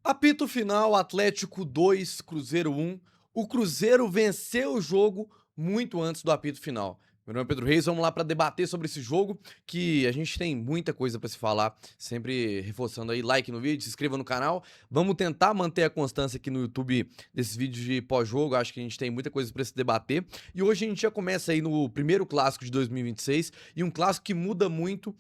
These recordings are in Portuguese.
Apito final, Atlético 2, Cruzeiro 1. O Cruzeiro venceu o jogo muito antes do apito final. Meu nome é Pedro Reis, vamos lá para debater sobre esse jogo, que a gente tem muita coisa para se falar, sempre reforçando aí, like no vídeo, se inscreva no canal. Vamos tentar manter a constância aqui no YouTube desses vídeos de pós-jogo, acho que a gente tem muita coisa para se debater. E hoje a gente já começa aí no primeiro clássico de 2026, e um clássico que muda muito.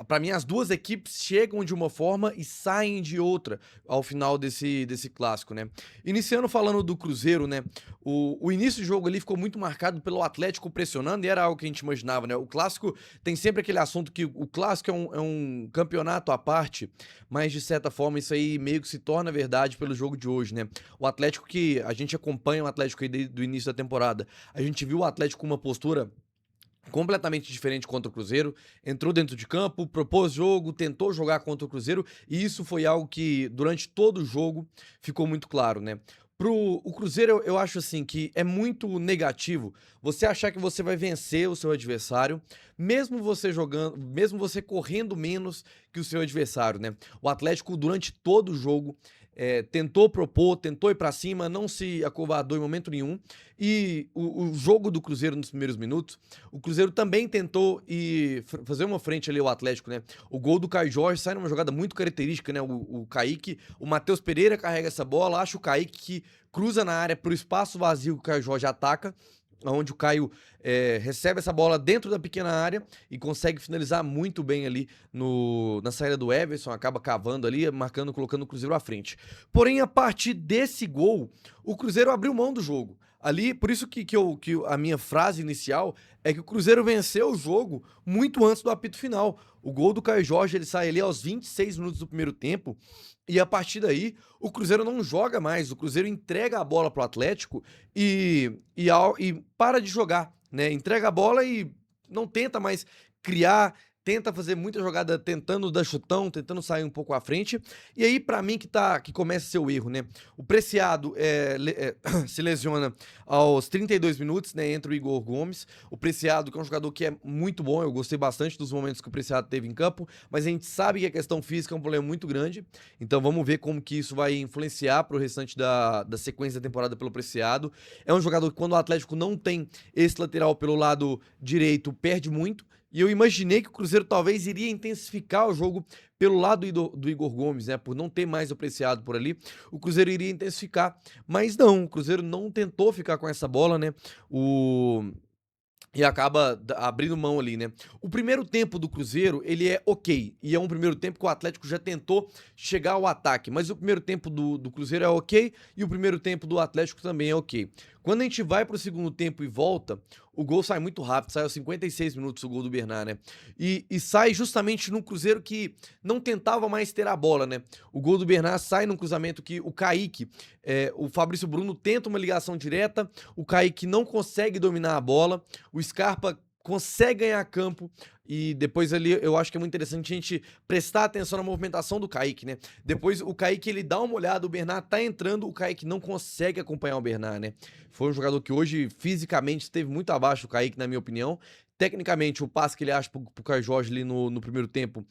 Para mim, as duas equipes chegam de uma forma e saem de outra ao final desse clássico, né? Iniciando falando do Cruzeiro, né? O início do jogo ali ficou muito marcado pelo Atlético pressionando e era algo que a gente imaginava, né? O clássico tem sempre aquele assunto que o clássico é um campeonato à parte, mas de certa forma isso aí meio que se torna verdade pelo jogo de hoje, né? O Atlético que a gente acompanha o Atlético aí desde o início da temporada, a gente viu o Atlético com uma postura completamente diferente contra o Cruzeiro, entrou dentro de campo, propôs jogo, tentou jogar contra o Cruzeiro, e isso foi algo que durante todo o jogo ficou muito claro, né? O Cruzeiro, eu acho assim que é muito negativo você achar que você vai vencer o seu adversário, mesmo você jogando, mesmo você correndo menos que o seu adversário, né? O Atlético, durante todo o jogo, tentou propor, tentou ir pra cima, não se acovardou em momento nenhum. E o jogo do Cruzeiro nos primeiros minutos, o Cruzeiro também tentou fazer uma frente ali ao Atlético, né? O gol do Caio Jorge sai numa jogada muito característica, né? O Kaique, o Matheus Pereira carrega essa bola, acha o Kaique que cruza na área pro espaço vazio que o Caio Jorge ataca, onde o Caio recebe essa bola dentro da pequena área e consegue finalizar muito bem ali na saída do Everson, acaba cavando ali, marcando, colocando o Cruzeiro à frente. Porém, a partir desse gol, o Cruzeiro abriu mão do jogo. Ali, por isso que a minha frase inicial é que o Cruzeiro venceu o jogo muito antes do apito final. O gol do Caio Jorge, ele sai ali aos 26 minutos do primeiro tempo, e a partir daí o Cruzeiro não joga mais, o Cruzeiro entrega a bola pro Atlético e para de jogar, né? Entrega a bola e não tenta mais criar, tenta fazer muita jogada tentando dar chutão, tentando sair um pouco à frente. E aí, pra mim, que começa a ser o erro, né? O Preciado se lesiona aos 32 minutos, né? Entra o Igor Gomes. O Preciado, que é um jogador que é muito bom, eu gostei bastante dos momentos que o Preciado teve em campo, mas a gente sabe que a questão física é um problema muito grande. Então vamos ver como que isso vai influenciar pro restante da sequência da temporada pelo Preciado. É um jogador que, quando o Atlético não tem esse lateral pelo lado direito, perde muito. E eu imaginei que o Cruzeiro talvez iria intensificar o jogo pelo lado do Igor Gomes, né? Por não ter mais o Preciado por ali, o Cruzeiro iria intensificar. Mas não, o Cruzeiro não tentou ficar com essa bola, né? E acaba abrindo mão ali, né? O primeiro tempo do Cruzeiro, ele é ok. E é um primeiro tempo que o Atlético já tentou chegar ao ataque. Mas o primeiro tempo do Cruzeiro é ok e o primeiro tempo do Atlético também é ok. Quando a gente vai pro segundo tempo e volta, o gol sai muito rápido. Sai aos 56 minutos o gol do Bernard, né? E sai justamente num Cruzeiro que não tentava mais ter a bola, né? O gol do Bernard sai num cruzamento que o Kaique, o Fabrício Bruno tenta uma ligação direta, o Kaique não consegue dominar a bola, o Scarpa consegue ganhar campo e depois ali eu acho que é muito interessante a gente prestar atenção na movimentação do Kaique, né? Depois o Kaique ele dá uma olhada, o Bernard tá entrando, o Kaique não consegue acompanhar o Bernard, né? Foi um jogador que hoje fisicamente esteve muito abaixo do Kaique, na minha opinião. Tecnicamente, o passe que ele acha pro Caio Jorge ali no primeiro tempo,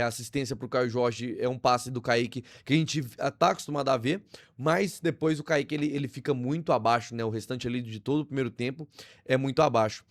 assistência pro Caio Jorge, é um passe do Kaique que a gente tá acostumado a ver, mas depois o Kaique ele fica muito abaixo, né? O restante ali de todo o primeiro tempo é muito abaixo.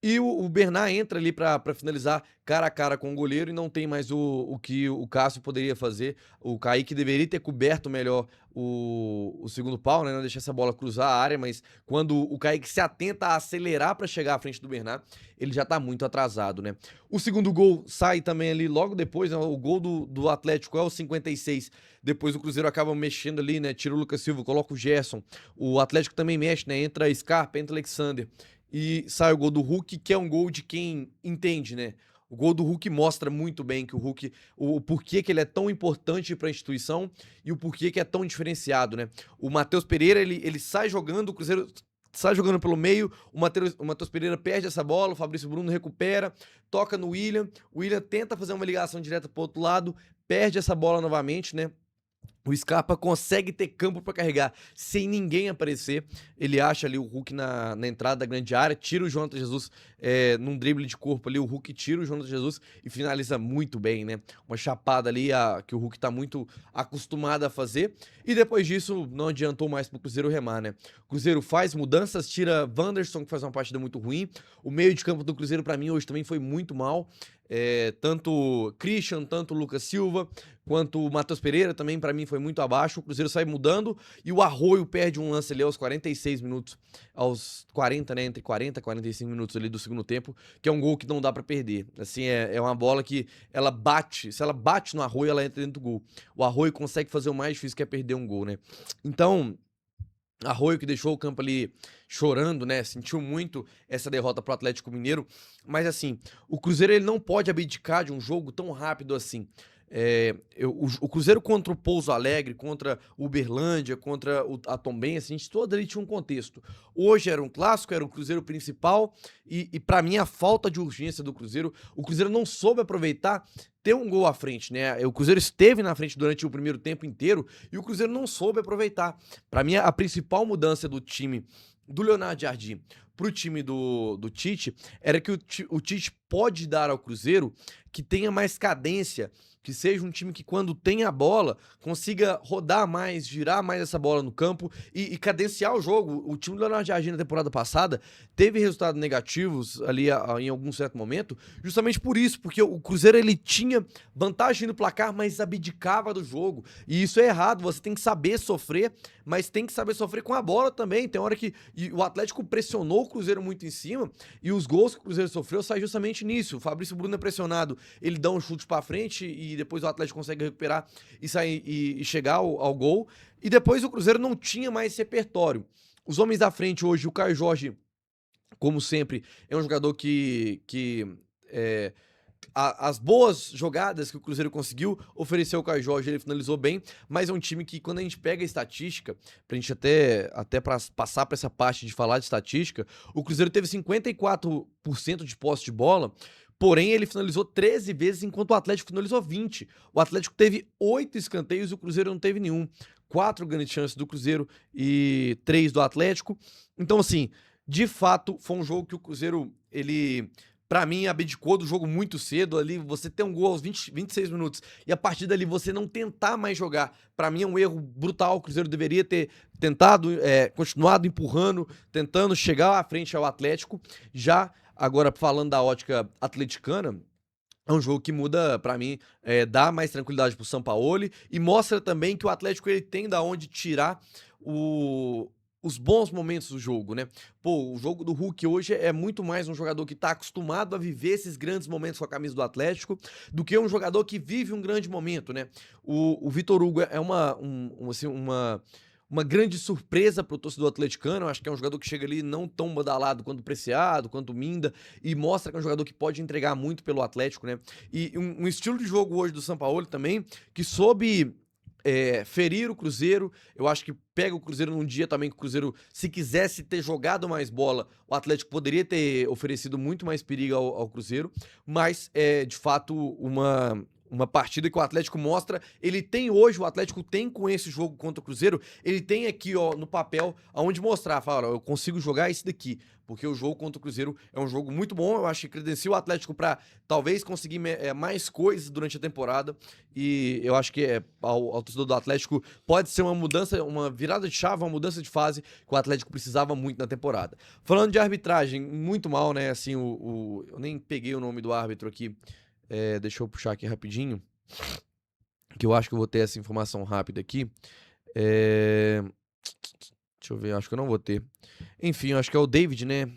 E o Bernard entra ali pra finalizar cara a cara com o goleiro e não tem mais o que o Cássio poderia fazer. O Kaique deveria ter coberto melhor o segundo pau, né? Não deixar essa bola cruzar a área, mas quando o Kaique se atenta a acelerar pra chegar à frente do Bernard, ele já tá muito atrasado, né? O segundo gol sai também ali logo depois, né? O gol do Atlético é o 56. Depois o Cruzeiro acaba mexendo ali, né? Tira o Lucas Silva, coloca o Gerson. O Atlético também mexe, né? Entra Scarpa, entra Alexander. E sai o gol do Hulk, que é um gol de quem entende, né? O gol do Hulk mostra muito bem que o Hulk, o porquê que ele é tão importante para a instituição e o porquê que é tão diferenciado, né? O Matheus Pereira, ele sai jogando, o Cruzeiro sai jogando pelo meio, o Matheus Pereira perde essa bola, o Fabrício Bruno recupera, toca no William, o William tenta fazer uma ligação direta pro outro lado, perde essa bola novamente, né? O Scarpa consegue ter campo para carregar sem ninguém aparecer. Ele acha ali o Hulk na entrada da grande área, tira o Jonathan Jesus num drible de corpo ali. O Hulk tira o Jonathan Jesus e finaliza muito bem, né? Uma chapada ali que o Hulk tá muito acostumado a fazer. E depois disso, não adiantou mais pro Cruzeiro remar, né? O Cruzeiro faz mudanças, tira Wanderson, que faz uma partida muito ruim. O meio de campo do Cruzeiro, para mim, hoje também foi muito mal. Tanto Christian, tanto Lucas Silva, quanto o Matheus Pereira também, para mim, foi muito abaixo. O Cruzeiro sai mudando e o Arroio perde um lance ali aos 46 minutos, aos 40, né, entre 40 e 45 minutos ali do segundo tempo, que é um gol que não dá para perder. Assim, é uma bola que ela bate, se ela bate no Arroio, ela entra dentro do gol. O Arroio consegue fazer o mais difícil, que é perder um gol, né? Então, Arroio que deixou o campo ali chorando, né? Sentiu muito essa derrota pro Atlético Mineiro. Mas assim, o Cruzeiro ele não pode abdicar de um jogo tão rápido assim. O Cruzeiro contra o Pouso Alegre, contra o Uberlândia, contra a Tombense, a gente todo ali tinha um contexto. Hoje era um clássico, era o Cruzeiro principal e para mim a falta de urgência do Cruzeiro, o Cruzeiro não soube aproveitar ter um gol à frente, né? O Cruzeiro esteve na frente durante o primeiro tempo inteiro e o Cruzeiro não soube aproveitar. Para mim a principal mudança do time do Leonardo Jardim pro time do Tite era que o Tite pode dar ao Cruzeiro que tenha mais cadência, que seja um time que quando tem a bola consiga rodar mais, girar mais essa bola no campo e cadenciar o jogo. O time do Leonardo Jardim na temporada passada teve resultados negativos ali em algum certo momento, justamente por isso, porque o Cruzeiro ele tinha vantagem no placar, mas abdicava do jogo. E isso é errado, você tem que saber sofrer, mas tem que saber sofrer com a bola também. Tem hora que o Atlético pressionou o Cruzeiro muito em cima e os gols que o Cruzeiro sofreu saem justamente nisso. O Fabrício Bruno é pressionado, ele dá um chute pra frente e depois o Atlético consegue recuperar e sair e chegar ao gol. E depois o Cruzeiro não tinha mais esse repertório. Os homens da frente hoje, o Caio Jorge, como sempre, é um jogador que as boas jogadas que o Cruzeiro conseguiu oferecer ao Caio Jorge, ele finalizou bem, mas é um time que quando a gente pega a estatística, pra gente até pra passar pra essa parte de falar de estatística, o Cruzeiro teve 54% de posse de bola, porém ele finalizou 13 vezes, enquanto o Atlético finalizou 20. O Atlético teve 8 escanteios e o Cruzeiro não teve nenhum. 4 grandes chances do Cruzeiro e 3 do Atlético. Então, assim, de fato, foi um jogo que o Cruzeiro, ele, pra mim, abdicou do jogo muito cedo ali. Você ter um gol aos 26 minutos e a partir dali você não tentar mais jogar, pra mim é um erro brutal. O Cruzeiro deveria ter tentado, continuado empurrando, tentando chegar à frente ao Atlético. Já agora, falando da ótica atleticana, é um jogo que muda, pra mim, dá mais tranquilidade pro Sampaoli e mostra também que o Atlético ele tem da onde tirar os bons momentos do jogo, né? Pô, o jogo do Hulk hoje é muito mais um jogador que tá acostumado a viver esses grandes momentos com a camisa do Atlético do que um jogador que vive um grande momento, né? O Vitor Hugo é uma grande surpresa pro torcedor atleticano. Eu acho que é um jogador que chega ali não tão badalado quanto o Preciado, quanto o Minda, e mostra que é um jogador que pode entregar muito pelo Atlético, né? E um estilo de jogo hoje do Sampaoli também, que soube ferir o Cruzeiro. Eu acho que pega o Cruzeiro num dia também que o Cruzeiro, se quisesse ter jogado mais bola, o Atlético poderia ter oferecido muito mais perigo ao Cruzeiro, mas é de fato uma partida que o Atlético mostra, ele tem hoje, o Atlético tem com esse jogo contra o Cruzeiro, ele tem aqui, ó, no papel, aonde mostrar, fala, ó, eu consigo jogar esse daqui, porque o jogo contra o Cruzeiro é um jogo muito bom, eu acho que credencia o Atlético para talvez conseguir mais coisas durante a temporada, e eu acho que ao torcedor do Atlético pode ser uma mudança, uma virada de chave, uma mudança de fase que o Atlético precisava muito na temporada. Falando de arbitragem, muito mal, né, assim, eu nem peguei o nome do árbitro aqui, deixa eu puxar aqui rapidinho, que eu acho que eu vou ter essa informação rápida aqui. Deixa eu ver, acho que eu não vou ter. Enfim, eu acho que é o David, né?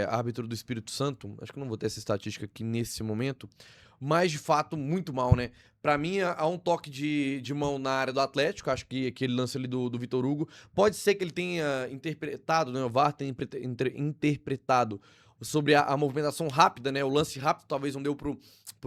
Árbitro do Espírito Santo. Acho que eu não vou ter essa estatística aqui nesse momento. Mas, de fato, muito mal, né? Pra mim, há um toque de mão na área do Atlético. Acho que aquele lance ali do Vitor Hugo. Pode ser que ele tenha interpretado, né? O VAR tenha interpretado sobre a movimentação rápida, né? O lance rápido talvez não deu pro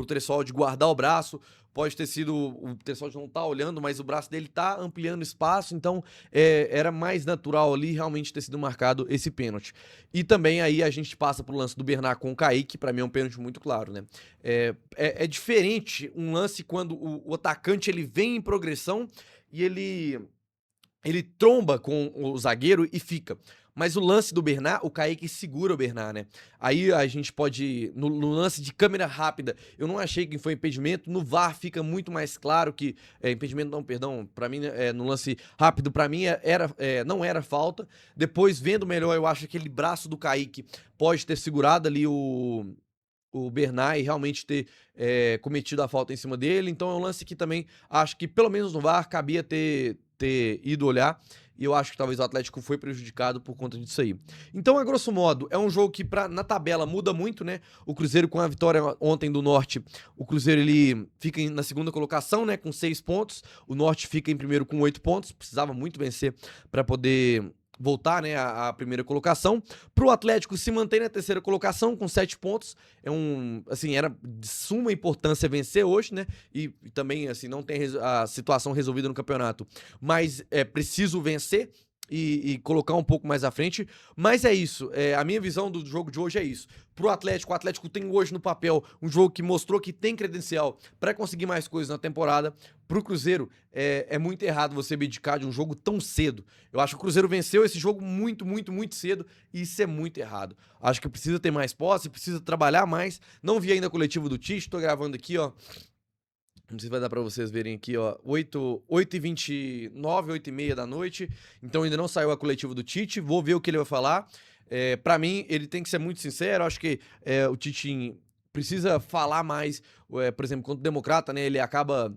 Tressol de guardar o braço. Pode ter sido o Tressol não tá olhando, mas o braço dele tá ampliando espaço, então era mais natural ali realmente ter sido marcado esse pênalti. E também aí a gente passa pro lance do Bernard com o Kaique, pra mim é um pênalti muito claro, né? É diferente um lance quando o atacante ele vem em progressão e ele tromba com o zagueiro e fica. Mas o lance do Bernat, o Kaique segura o Bernat, né? Aí a gente pode, no lance de câmera rápida, eu não achei que foi impedimento. No VAR fica muito mais claro que, impedimento não, perdão, pra mim, no lance rápido, pra mim não era falta. Depois, vendo melhor, eu acho que aquele braço do Kaique pode ter segurado ali o Bernat e realmente ter cometido a falta em cima dele. Então é um lance que também acho que, pelo menos no VAR, cabia ter ido olhar. E eu acho que talvez o Atlético foi prejudicado por conta disso aí. Então, a grosso modo, é um jogo que na tabela muda muito, né? O Cruzeiro, com a vitória ontem do Norte, o Cruzeiro ele fica na segunda colocação, né? Com 6 pontos. O Norte fica em primeiro com 8 pontos. Precisava muito vencer para poder voltar, né, à primeira colocação. Pro Atlético se manter na terceira colocação com 7 pontos. Era de suma importância vencer hoje, né? E também, assim, não tem a situação resolvida no campeonato. Mas é preciso vencer e colocar um pouco mais à frente. Mas é isso. A minha visão do jogo de hoje é isso. Pro Atlético, o Atlético tem hoje no papel um jogo que mostrou que tem credencial para conseguir mais coisas na temporada. Pro Cruzeiro, é muito errado você abdicar de um jogo tão cedo. Eu acho que o Cruzeiro venceu esse jogo muito, muito, muito cedo e isso é muito errado. Acho que precisa ter mais posse, precisa trabalhar mais. Não vi ainda o coletivo do Tite, tô gravando aqui, ó. Não sei se vai dar pra vocês verem aqui, ó, 8h29, 8h30 da noite. Então ainda não saiu a coletiva do Tite, vou ver o que ele vai falar. Pra mim, ele tem que ser muito sincero, acho que o Tite precisa falar mais, por exemplo, quando o Democrata, né, ele acaba...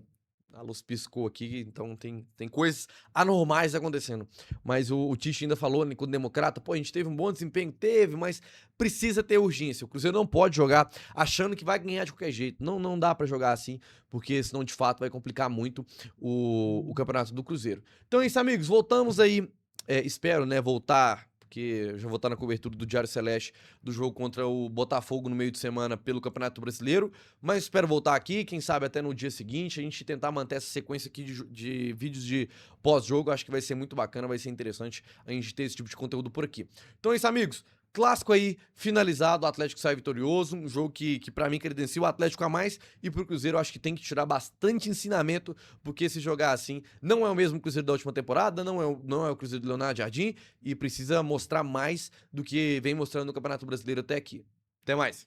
A luz piscou aqui, então tem coisas anormais acontecendo. Mas o Tite ainda falou, né, com o Democrata, pô, a gente teve um bom desempenho, teve, mas precisa ter urgência. O Cruzeiro não pode jogar achando que vai ganhar de qualquer jeito. Não dá pra jogar assim, porque senão de fato vai complicar muito o campeonato do Cruzeiro. Então é isso, amigos, voltamos aí, espero, né, voltar, porque eu já vou estar na cobertura do Diário Celeste do jogo contra o Botafogo no meio de semana pelo Campeonato Brasileiro, mas espero voltar aqui, quem sabe até no dia seguinte, a gente tentar manter essa sequência aqui de vídeos de pós-jogo, acho que vai ser muito bacana, vai ser interessante a gente ter esse tipo de conteúdo por aqui. Então é isso, amigos. Clássico aí, finalizado, o Atlético sai vitorioso, um jogo que pra mim credencia o Atlético a mais, e pro Cruzeiro eu acho que tem que tirar bastante ensinamento, porque se jogar assim, não é o mesmo Cruzeiro da última temporada, não é o Cruzeiro do Leonardo Jardim, e precisa mostrar mais do que vem mostrando no Campeonato Brasileiro até aqui. Até mais!